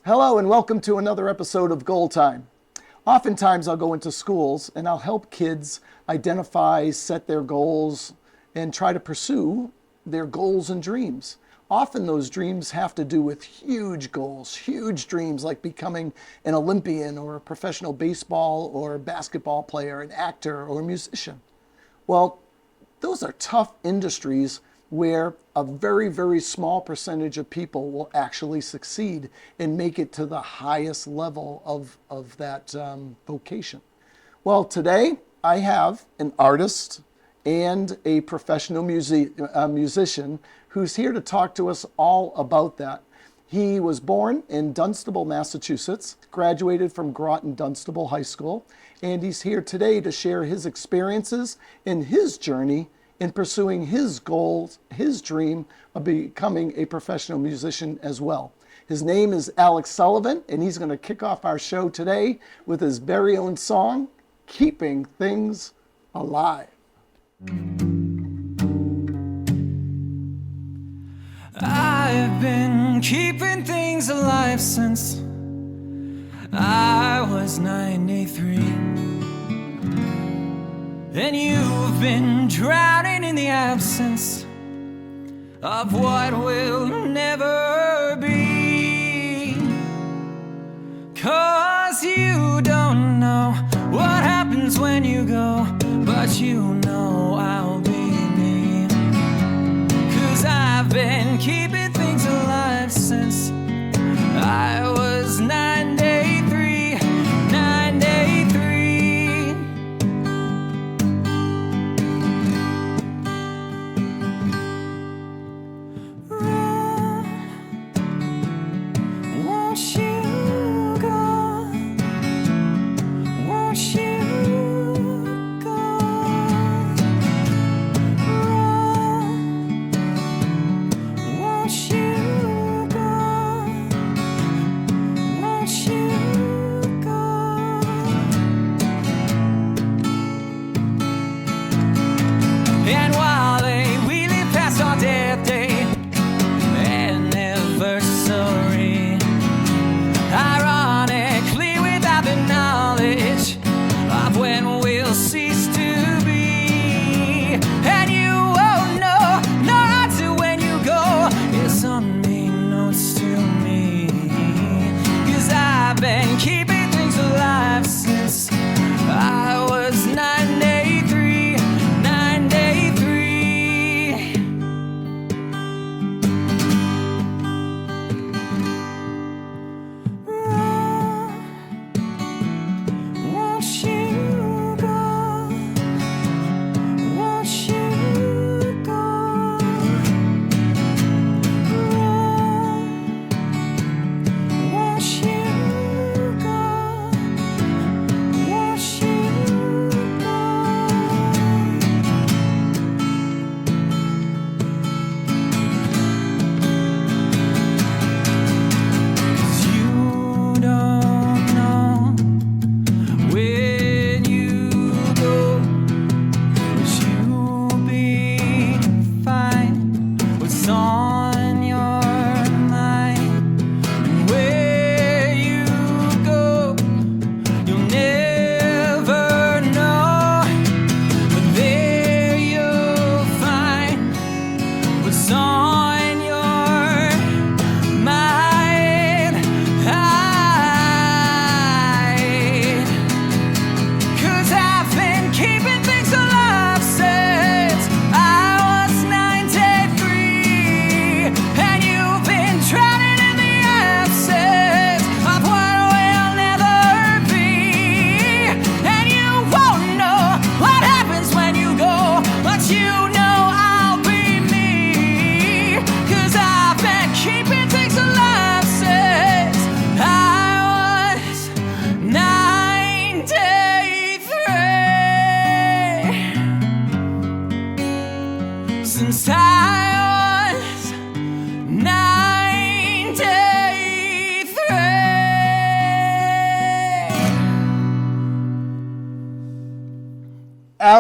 Hello and welcome to another episode of GoalTime. Oftentimes I'll go into schools and I'll help kids identify, set their goals, and try to pursue their goals and dreams. Often those dreams have to do with huge goals, huge dreams like becoming an Olympian or a professional baseball or basketball player, an actor or a musician. Well, those are tough industries where a very, very small percentage of people will actually succeed and make it to the highest level of that vocation. Well, today I have an artist and a professional musician who's here to talk to us all about that. He was born in Dunstable, Massachusetts, graduated from Groton Dunstable High School, and he's here today to share his experiences and his journey in pursuing his goals, his dream of becoming a professional musician as well. His name is Alec Sullivan, and he's going to kick off our show today with his very own song, Keeping Things Alive. I've been keeping things alive since I was 93. And you've been drowning in the absence of what will never be. 'Cause you don't know what happens when you go, but you know I'll be me. 'Cause I've been keeping things alive since I was 9 day 3, 9 day 3.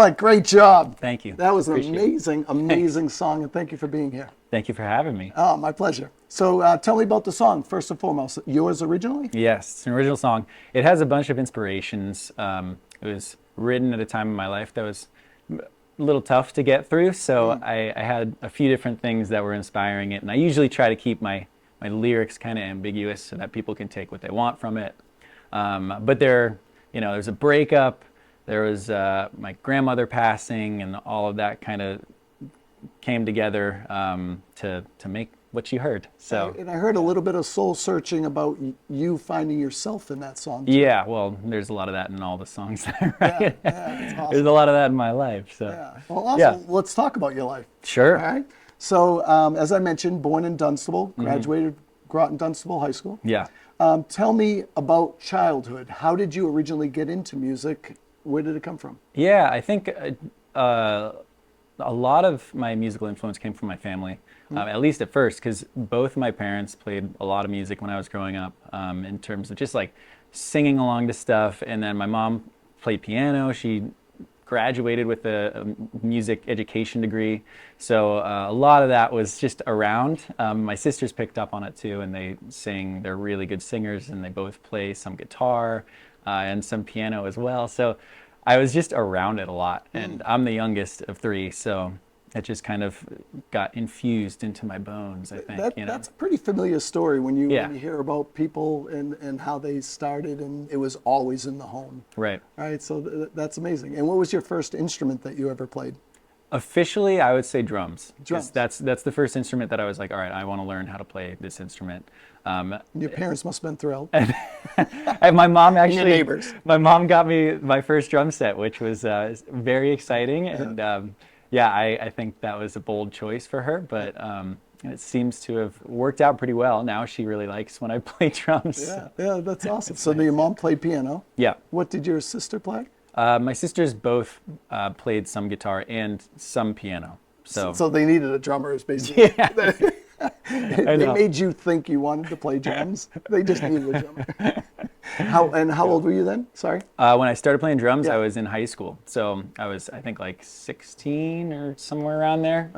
Alec, great job. Thank you. That was an Appreciate it. amazing, amazing song, and thank you for being here. Thank you for having me. Oh, my pleasure. So tell me about the song, first and foremost. Yours originally? Yes, it's an original song. It has a bunch of inspirations. It was written at a time in my life that was a little tough to get through, so I had a few different things that were inspiring it, and I usually try to keep my lyrics kind of ambiguous so that people can take what they want from it. But there's a breakup, there was my grandmother passing, and all of that kind of came together to make what you heard. So, And I heard a little bit of soul searching about you finding yourself in that song, too. yeah, well, there's a lot of that in all the songs that I write. Yeah, it's awesome. There's a lot of that in my life. So, Yeah. Well, awesome. Yeah. Let's talk about your life. Sure. All right. So, as I mentioned, born in Dunstable, graduated Groton Dunstable High School. Yeah. Tell me about childhood. How did you originally get into music? Where did it come from? Yeah, I think a lot of my musical influence came from my family, at least at first, because both my parents played a lot of music when I was growing up, in terms of just like singing along to stuff. And then my mom played piano. She graduated with a music education degree. So a lot of that was just around. My sisters picked up on it too, and they sing. They're really good singers, and they both play some guitar and some piano as well. So I was just around it a lot, and I'm the youngest of three, so it just kind of got infused into my bones, I think. That's a pretty familiar story when you Yeah. hear about people and how they started, and it was always in the home. Right. Right, so that's amazing. And what was your first instrument that you ever played? Officially, I would say drums. 'Cause Drums. That's the first instrument that I was like, all right, I want to learn how to play this instrument. Your parents must have been thrilled. And my mom actually, neighbors. my mom got me my first drum set, which was very exciting. And I think that was a bold choice for her, but it seems to have worked out pretty well. Now she really likes when I play drums. Yeah, that's awesome. So your mom played piano. Yeah. What did your sister play? My sisters both played some guitar and some piano. So they needed a drummer, is basically. Yeah. They made you think you wanted to play drums. They just needed a drummer. How old were you then? Sorry. When I started playing drums, Yeah. I was in high school. So I was, I think, like 16 or somewhere around there.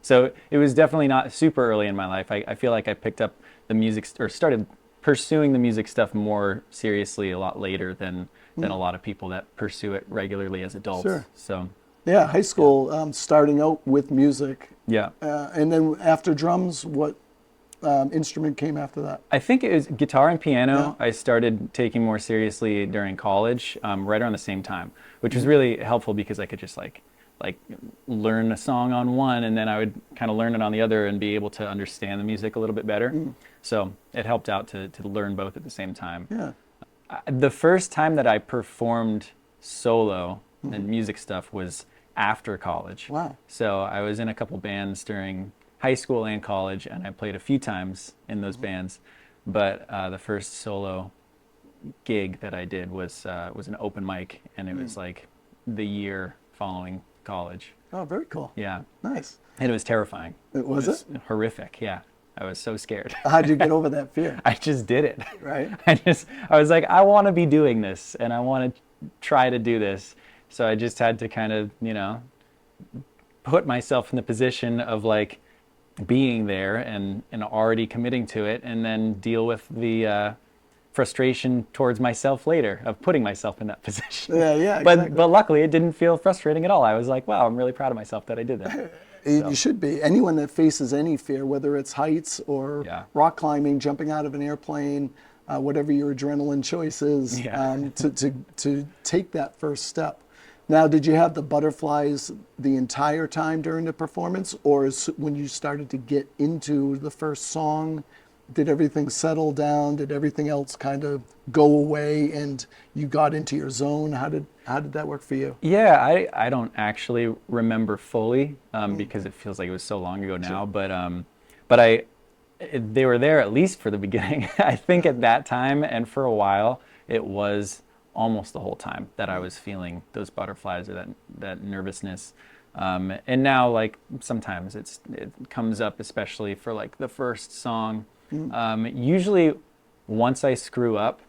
So it was definitely not super early in my life. I feel like I picked up the music or started pursuing the music stuff more seriously a lot later than a lot of people that pursue it regularly as adults. Sure. So Yeah, high school, starting out with music. yeah. And then after drums, what instrument came after that? I think it was guitar and piano. Yeah. I started taking more seriously during college, right around the same time, which was really helpful because I could just like learn a song on one, and then I would kind of learn it on the other and be able to understand the music a little bit better. So it helped out to learn both at the same time. Yeah. The first time that I performed solo and music stuff was after college. Wow. So I was in a couple bands during high school and college, and I played a few times in those bands. But the first solo gig that I did was an open mic, and it was like the year following college. Oh, very cool. Yeah, Nice. and it was terrifying. Was it? Horrific. Yeah, I was so scared. How'd you get over that fear? I just did it. Right. I was like, I want to be doing this, and I want to try to do this. So I just had to kind of, put myself in the position of like being there and already committing to it, and then deal with the frustration towards myself later of putting myself in that position. Yeah, exactly. But luckily it didn't feel frustrating at all. I was like, wow, I'm really proud of myself that I did that. You should be. Anyone that faces any fear, whether it's heights or Yeah. rock climbing, jumping out of an airplane, whatever your adrenaline choice is, Yeah. to take that first step. Now, did you have the butterflies the entire time during the performance, or when you started to get into the first song, did everything settle down? Did everything else kind of go away and you got into your zone? How did that work for you? Yeah, I don't actually remember fully because it feels like it was so long ago now. Sure. But they were there at least for the beginning. I think at that time and for a while, it was almost the whole time that I was feeling those butterflies or that nervousness. And now, like, sometimes it comes up, especially for like the first song. Usually once I screw up,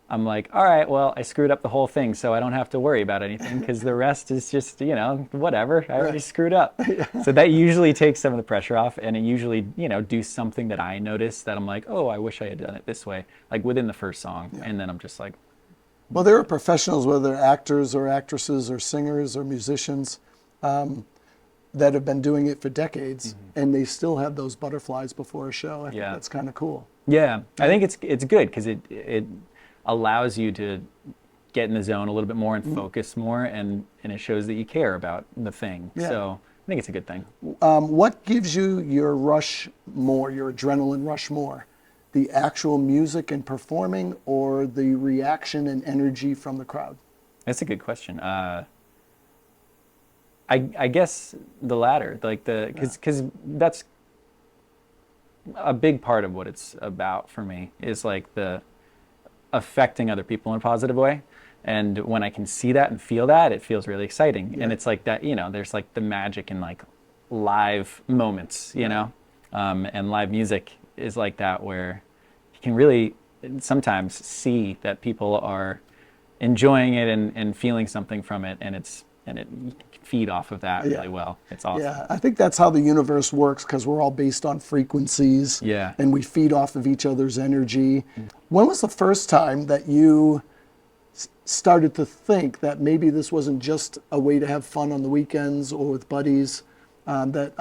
I'm like, all right, well, I screwed up the whole thing, so I don't have to worry about anything because the rest is just, whatever. I already screwed up. So that usually takes some of the pressure off, and it usually, do something that I notice that I'm like, oh, I wish I had done it this way, like within the first song. And then I'm just like, Well, there are professionals, whether they're actors or actresses or singers or musicians, that have been doing it for decades, and they still have those butterflies before a show. I think that's kind of cool. Yeah, I think it's good because it allows you to get in the zone a little bit more and focus more, and it shows that you care about the thing. Yeah. So I think it's a good thing. What gives you your rush more, your adrenaline rush more? The actual music and performing, or the reaction and energy from the crowd? That's a good question. I guess the latter, like because that's a big part of what it's about for me, is like the affecting other people in a positive way. And when I can see that and feel that, it feels really exciting. Yeah. And it's like that, there's like the magic in like live moments, and live music is like that, where you can really sometimes see that people are enjoying it and feeling something from it, and it you can feed off of that really well. It's awesome. Yeah, I think that's how the universe works, because we're all based on frequencies. Yeah. And we feed off of each other's energy. When was the first time that you started to think that maybe this wasn't just a way to have fun on the weekends or with buddies, that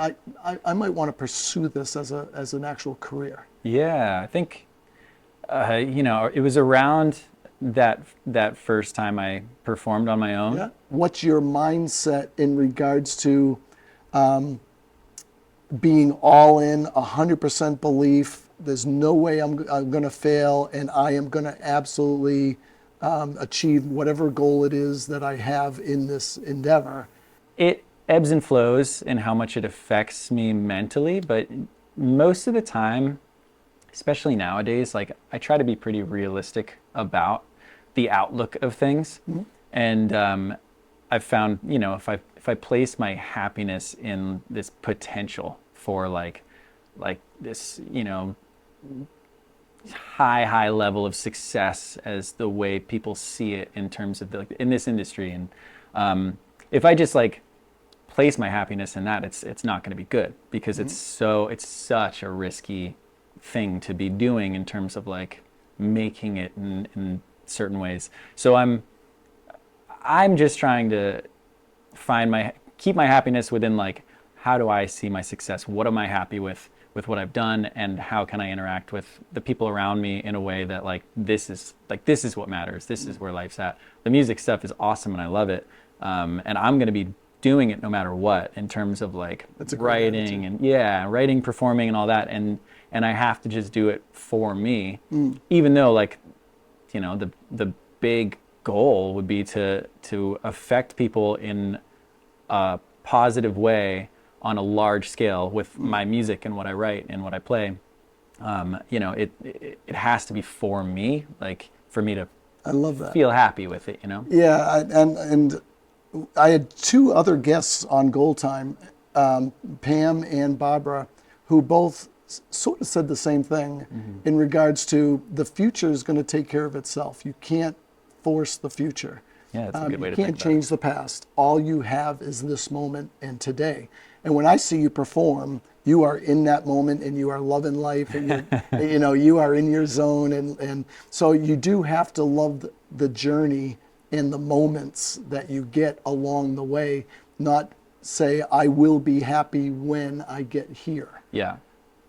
I might want to pursue this as an actual career? Yeah, I think, it was around that first time I performed on my own. Yeah. What's your mindset in regards to being all in, 100% belief? There's no way I'm going to fail, and I am going to absolutely achieve whatever goal it is that I have in this endeavor. It ebbs and flows in how much it affects me mentally, but most of the time, especially nowadays, like I try to be pretty realistic about the outlook of things. And I've found, if I place my happiness in this potential for like this, high level of success as the way people see it in terms of in this industry, and if I just like place my happiness in that, it's not going to be good, because it's such a risky thing to be doing in terms of like making it in certain ways. So I'm just trying to keep my happiness within like, how do I see my success? What am I happy with what I've done, and how can I interact with the people around me in a way that like this is what matters. This is where life's at. The music stuff is awesome and I love it. And I'm going to be doing it no matter what, in terms of like writing and writing, performing and all that. And I have to just do it for me, even though like, the big goal would be to affect people in a positive way on a large scale with my music and what I write and what I play. It has to be for me, like for me to I love that. Feel happy with it, Yeah, and I had two other guests on GoalTime, Pam and Barbara, who both sort of said the same thing in regards to the future is going to take care of itself. You can't force the future. Yeah, that's a good way to think about it. You can't change the past. All you have is this moment and today. And when I see you perform, you are in that moment and you are loving life, and you are in your zone, and so you do have to love the journey and the moments that you get along the way, not say I will be happy when I get here. Yeah.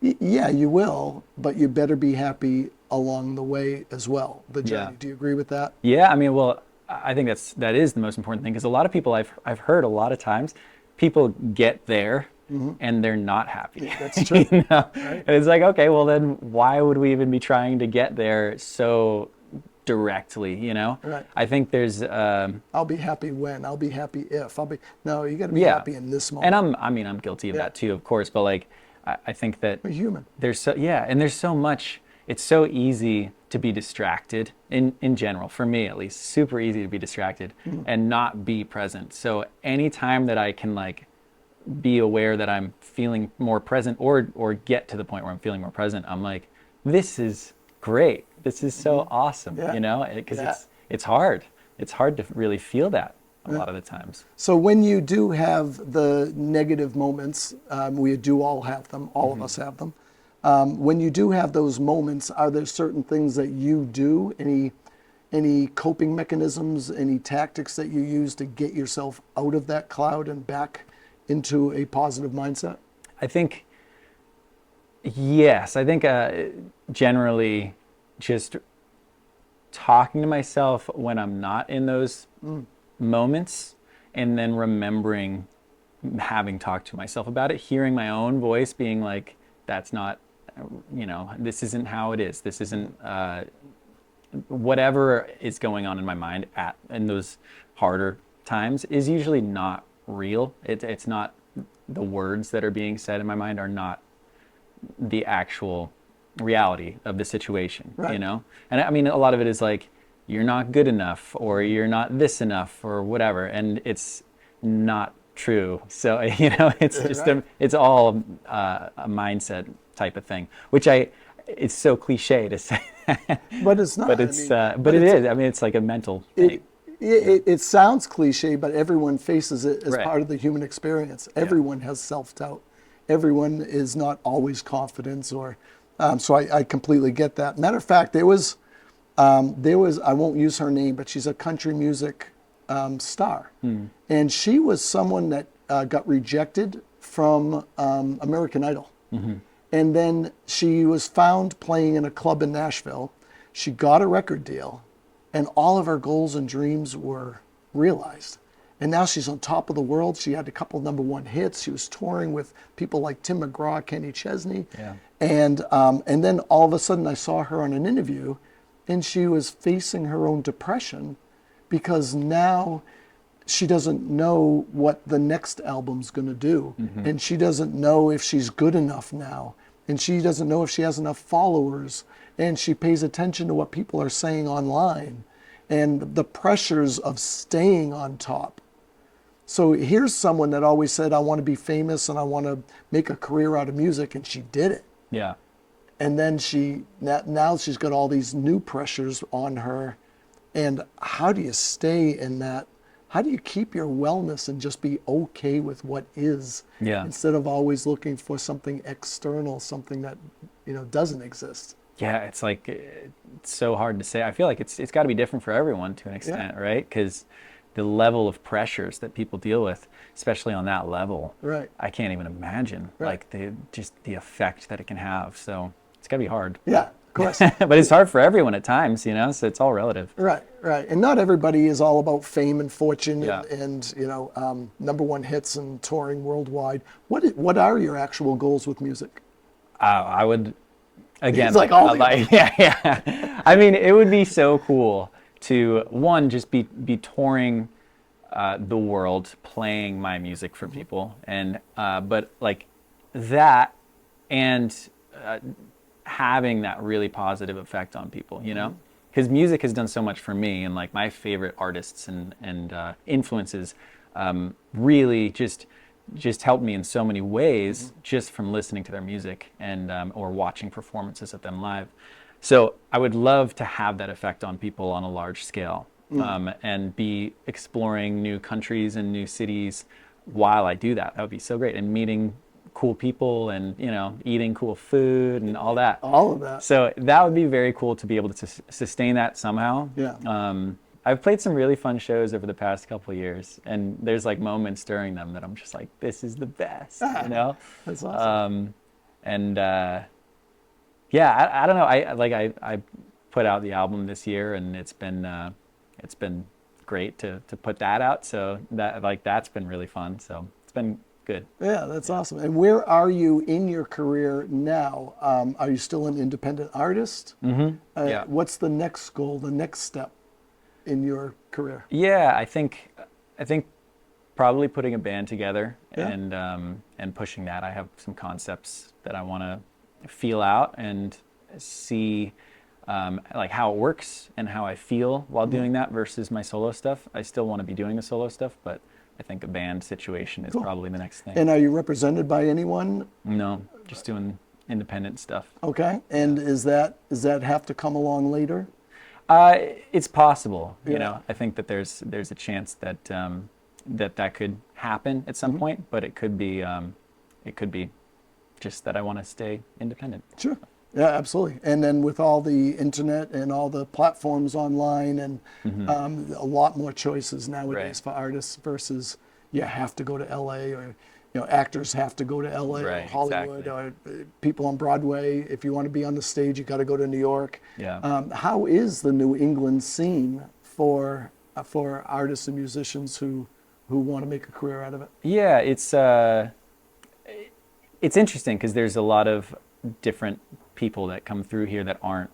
Yeah, you will, but you better be happy along the way as well, the journey. Yeah. Do you agree with that? Yeah, I mean, well, I think that is the most important thing, because a lot of people I've heard a lot of times, people get there and they're not happy. Yeah, that's true. Right? And it's like, okay, well then why would we even be trying to get there so directly, Right. I think there's I'll be happy when, I'll be happy if, no, you got to be happy in this moment. And I'm guilty of that too, of course, but like I think that we're human. There's so much. It's so easy to be distracted in general, for me at least, super easy to be distracted and not be present. So anytime that I can like be aware that I'm feeling more present, or get to the point where I'm feeling more present, I'm like, this is great. This is so awesome, Yeah. you know, because Yeah. it's hard. It's hard to really feel that a lot of the times. So when you do have the negative moments, we do all have them, all of us have them. When you do have those moments, are there certain things that you do? Any coping mechanisms, any tactics that you use to get yourself out of that cloud and back into a positive mindset? I think, yes, I think generally just talking to myself when I'm not in those moments, and then remembering having talked to myself about it, hearing my own voice being like, that's not, you know, this isn't how it is. This isn't, whatever is going on in my mind in those harder times is usually not real. It's not, the words that are being said in my mind are not the actual reality of the situation, Right. you know? And I mean, a lot of it is like, you're not good enough, or you're not this enough, or whatever. And it's not true. So, you know, it's just, Right. it's all a mindset type of thing, which it's so cliche to say that. But it's not. But it's, but it is. I mean, it's like a mental thing. It sounds cliche, but everyone faces it as Right. part of the human experience. Everyone has self-doubt. Everyone is not always confident, or so I completely get that. Matter of fact, there was I won't use her name, but she's a country music star, and she was someone that got rejected from American Idol. And then she was found playing in a club in Nashville. She got a record deal, and all of her goals and dreams were realized. And now she's on top of the world. She had a couple #1 hits. She was touring with people like Tim McGraw, Kenny Chesney. Yeah. And then all of a sudden I saw her on an interview, and she was facing her own depression because now she doesn't know what the next album's going to do. And she doesn't know if she's good enough now. And she doesn't know if she has enough followers. And she pays attention to what people are saying online and the pressures of staying on top. So here's someone that always said, I want to be famous and I want to make a career out of music, and she did it. Yeah. And then now she's got all these new pressures on her. And how do you stay in that? How do you keep your wellness and just be okay with what is, instead of always looking for something external, something that, you know, doesn't exist? Yeah, it's like, it's so hard to say. I feel like it's got to be different for everyone to an extent, right? Because the level of pressures that people deal with, especially on that level, Right. I can't even imagine, like the effect that it can have. So it's got to be hard. Yeah, of course. But it's hard for everyone at times, you know, so it's all relative. Right. And not everybody is all about fame and fortune Yeah. and you know, #1 hits and touring worldwide. What are your actual goals with music? I would, again, It's like all the yeah. I mean, it would be so cool to, one, just be touring the world, playing my music for people, and but like that, and having that really positive effect on people, you know, because music has done so much for me, and like my favorite artists and influences really just helped me in so many ways, just from listening to their music and or watching performances of them live. So I would love to have that effect on people on a large scale, and be exploring new countries and new cities while I do that. That would be so great, and meeting cool people, and, you know, eating cool food and all that. All of that. So that would be very cool to be able to sustain that somehow. Yeah. I've played some really fun shows over the past couple of years, and there's like moments during them that I'm just like, this is the best, you know? That's awesome. And yeah, I don't know. I put out the album this year, and it's been great to put that out. So that's been really fun. So it's been good. Yeah, that's awesome. And where are you in your career now? Are you still an independent artist? Yeah. What's the next goal, the next step in your career? Yeah, I think probably putting a band together, Yeah. and pushing that. I have some concepts that I want to feel out and see, like how it works and how I feel while doing that versus my solo stuff. I still want to be doing the solo stuff, but I think a band situation is probably the next thing. And are you represented by anyone? No, just doing independent stuff. Okay. And does that have to come along later? It's possible, Yeah. you know. I think that there's a chance that that could happen at some point, but it could be just that I want to stay independent. Sure. Yeah, absolutely. And then with all the internet and all the platforms online and a lot more choices nowadays Right. for artists versus you have to go to LA, or actors have to go to LA or Right, Hollywood, exactly. or people on Broadway. If you want to be on the stage, you got to go to New York. Yeah. How is the New England scene for artists and musicians who want to make a career out of it? Yeah, it's interesting because there's a lot of different people that come through here that aren't,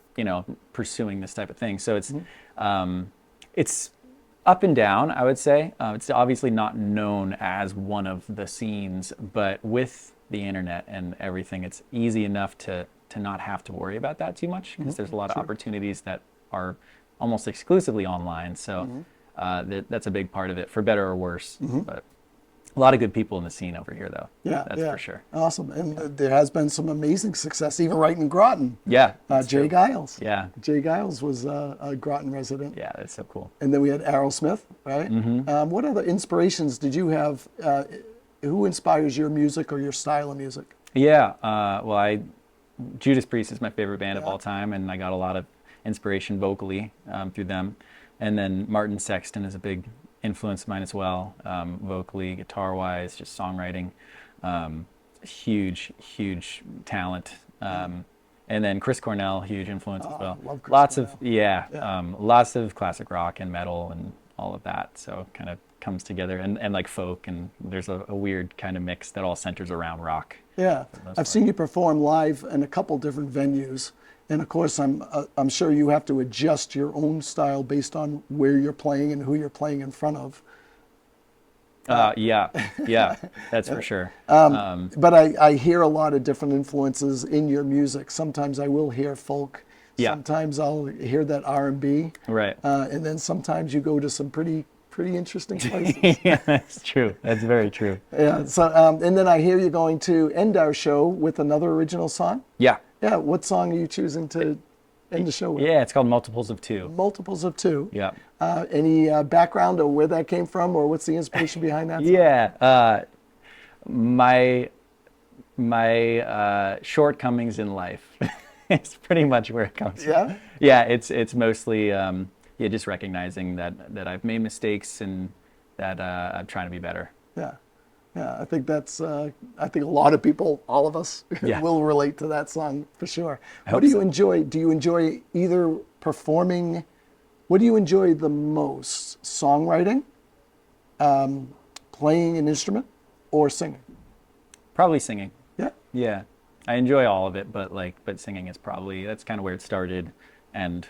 pursuing this type of thing. So it's up and down, I would say. It's obviously not known as one of the scenes, but with the internet and everything, it's easy enough to not have to worry about that too much, because there's a lot of opportunities that are almost exclusively online. So that's a big part of it, for better or worse. But a lot of good people in the scene over here, though. Yeah, That's for sure. Awesome. And there has been some amazing success, even right in Groton. Yeah. that's Jay true. Giles. Yeah. Jay Giles was a Groton resident. Yeah, that's so cool. And then we had Aerosmith, right? What other inspirations did you have? Who inspires your music or your style of music? Yeah, Judas Priest is my favorite band of all time, and I got a lot of inspiration vocally through them. And then Martin Sexton is a big influence of mine as well, vocally, guitar-wise, just songwriting. Huge talent. And then Chris Cornell, huge influence as well. Love Chris Lots Cornell. of lots of classic rock and metal and all of that. So kind of comes together, and like folk, and there's a weird kind of mix that all centers around rock. Yeah, I've seen you perform live in a couple different venues, and of course, I'm sure you have to adjust your own style based on where you're playing and who you're playing in front of. Yeah, that's for sure. But I hear a lot of different influences in your music. Sometimes I will hear folk. Yeah. Sometimes I'll hear that R&B. Right. And then sometimes you go to some pretty interesting places. Yeah, that's true. That's very true. Yeah. So and then I hear you going to end our show with another original song. Yeah. Yeah. What song are you choosing to end the show with? Yeah, it's called Multiples of Two. Multiples of Two. Yeah. Any background or where that came from, or what's the inspiration behind that song? Yeah. My shortcomings in life. It's pretty much where it comes from. Yeah? Yeah, it's mostly just recognizing that I've made mistakes and that I'm trying to be better. Yeah. Yeah, I think that's, I think a lot of people, all of us, Yeah. will relate to that song for sure. What hope do you so. enjoy? Do you enjoy either performing? What do you enjoy the most? Songwriting, playing an instrument, or singing? Probably singing. Yeah. Yeah. I enjoy all of it, but singing is that's kind of where it started, and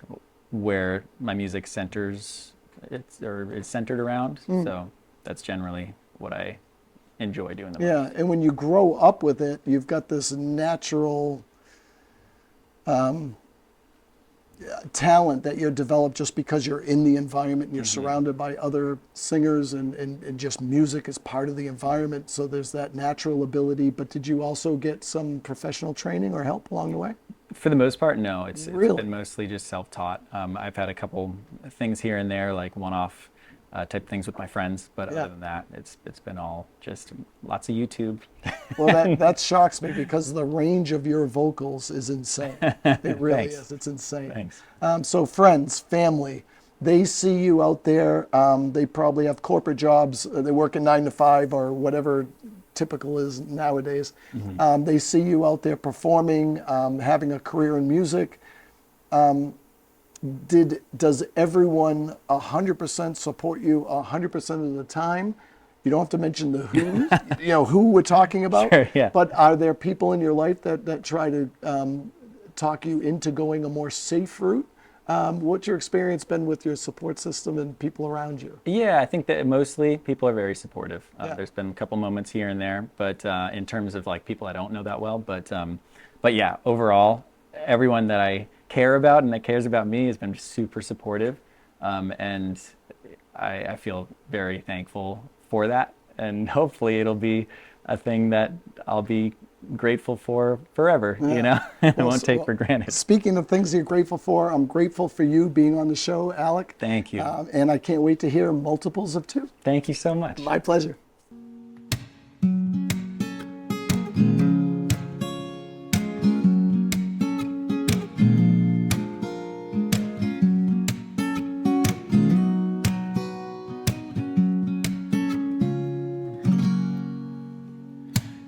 where my music is centered around. So that's generally what I enjoy doing the most. Yeah, and when you grow up with it, you've got this natural talent that you develop just because you're in the environment and you're surrounded by other singers, and just music is part of the environment. So there's that natural ability. But did you also get some professional training or help along the way? For the most part, no. It's Really? been mostly just self-taught. I've had a couple things here and there, like one-off type things with my friends, but Yeah. other than that, it's been all just lots of YouTube. Well, that shocks me because the range of your vocals is insane. It really Thanks. is. It's insane. Thanks. So friends, family, they see you out there. They probably have corporate jobs. They work a 9 to 5 or whatever typical is nowadays. They see you out there performing, having a career in music. Does everyone 100% support you 100% of the time? You don't have to mention the who, who we're talking about. Sure, yeah. But are there people in your life that try to talk you into going a more safe route? What's your experience been with your support system and people around you? Yeah, I think that mostly people are very supportive. Yeah. There's been a couple moments here and there, but in terms of like people I don't know that well, but yeah, overall, everyone that I care about and that cares about me has been super supportive, and I feel very thankful for that. And hopefully it'll be a thing that I'll be grateful for forever, you know, and I won't take for granted. Speaking of things you're grateful for, I'm grateful for you being on the show, Alec. Thank you. And I can't wait to hear multiples of 2. Thank you so much. My pleasure.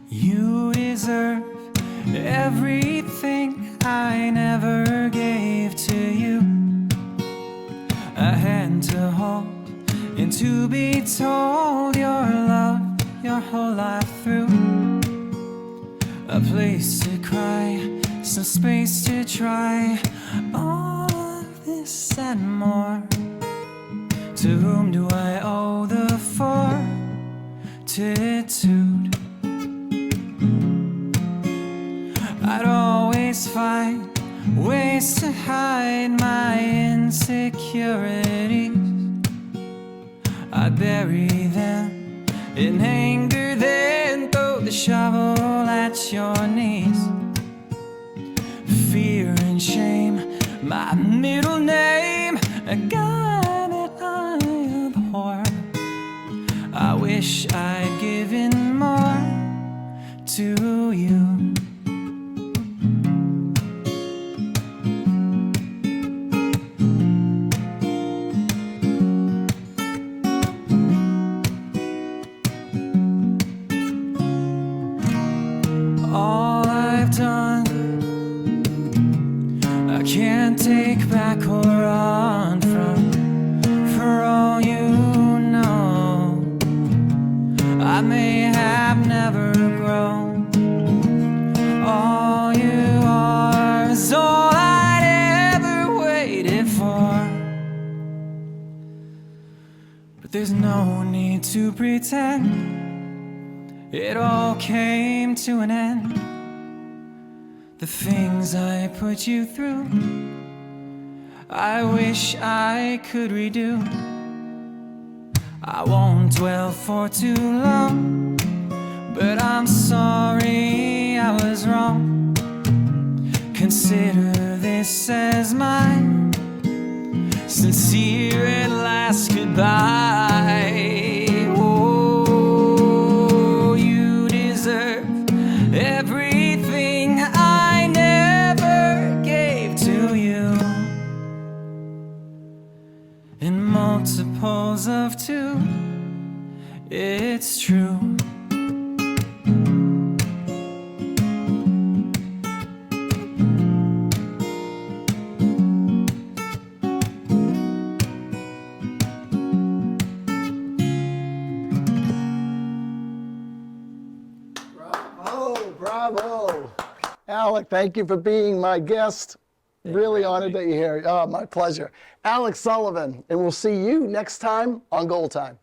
You deserve everything I never gave to you. A hand to hold and to be told your love your whole life through. A place to cry, some space to try. All of this and more. To whom do I owe the fortitude? I'd always find ways to hide my insecurities. I'd bury them in anger, then throw the shovel at your knees. Fear and shame, my middle name, a guy that I abhor. I wish I'd given more to you. All I've done, I can't take back or run from. For all you know, I may have never grown. All you are is all I'd ever waited for. But there's no need to pretend. It all came to an end. The things I put you through, I wish I could redo. I won't dwell for too long, but I'm sorry I was wrong. Consider this as mine sincere and last goodbye. Everything I never gave to you in multiples of 2, it's true. Bravo. Alec, thank you for being my guest. Really honored that you're here. Oh, my pleasure. Alec Sullivan, and we'll see you next time on GoalTime.